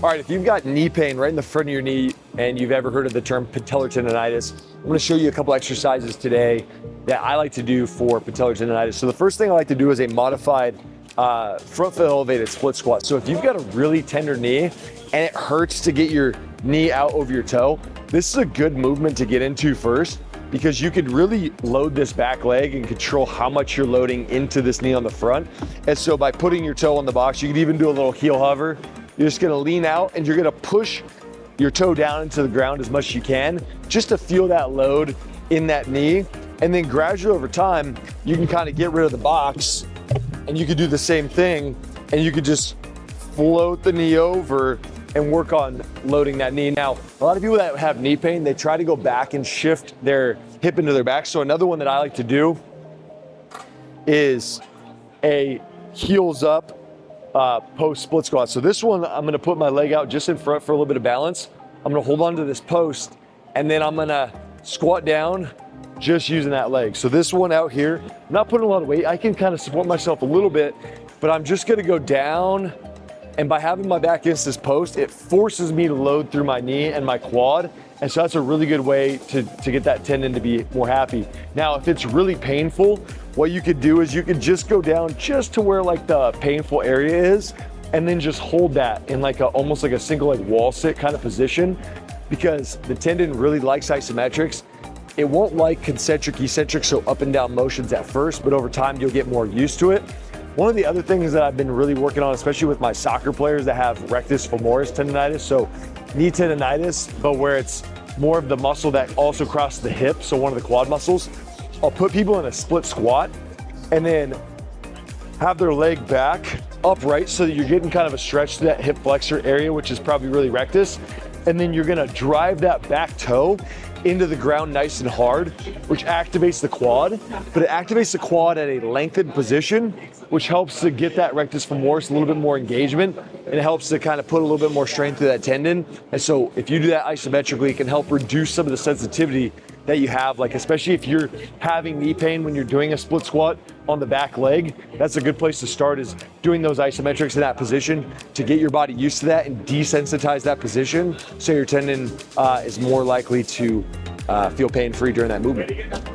All right, if you've got knee pain right in the front of your knee and you've ever heard of the term patellar tendonitis, I'm gonna show you a couple exercises today that I like to do for patellar tendonitis. So the first thing I like to do is a modified front foot elevated split squat. So if you've got a really tender knee and it hurts to get your knee out over your toe, this is a good movement to get into first, because you could really load this back leg and control how much you're loading into this knee on the front. And so by putting your toe on the box, you could even do a little heel hover. You're just gonna lean out and you're gonna push your toe down into the ground as much as you can, just to feel that load in that knee. And then gradually over time, you can kind of get rid of the box and you could do the same thing, and you could just float the knee over and work on loading that knee. Now, a lot of people that have knee pain, they try to go back and shift their hip into their back. So another one that I like to do is a heels up post split squat. So this one, I'm gonna put my leg out just in front for a little bit of balance. I'm gonna hold on to this post, and then I'm gonna squat down just using that leg. So this one out here, I'm not putting a lot of weight. I can kind of support myself a little bit, but I'm just gonna go down. And by having my back against this post, it forces me to load through my knee and my quad. And so that's a really good way to get that tendon to be more happy. Now, if it's really painful, what you could do is you could just go down just to where like the painful area is, and then just hold that in like almost like a single like wall sit kind of position, because the tendon really likes isometrics. It won't like concentric, eccentric, so up and down motions at first, but over time you'll get more used to it. One of the other things that I've been really working on, especially with my soccer players that have rectus femoris tendonitis, so knee tendonitis, but where it's more of the muscle that also crosses the hip, so one of the quad muscles, I'll put people in a split squat and then have their leg back upright so that you're getting kind of a stretch to that hip flexor area, which is probably really rectus. And then you're gonna drive that back toe into the ground nice and hard, which activates the quad, but it activates the quad at a lengthened position, which helps to get that rectus femoris a little bit more engagement, and it helps to kind of put a little bit more strength to that tendon. And so if you do that isometrically, it can help reduce some of the sensitivity that you have, like especially if you're having knee pain when you're doing a split squat on the back leg. That's a good place to start, is doing those isometrics in that position to get your body used to that and desensitize that position, so your tendon is more likely to feel pain-free during that movement.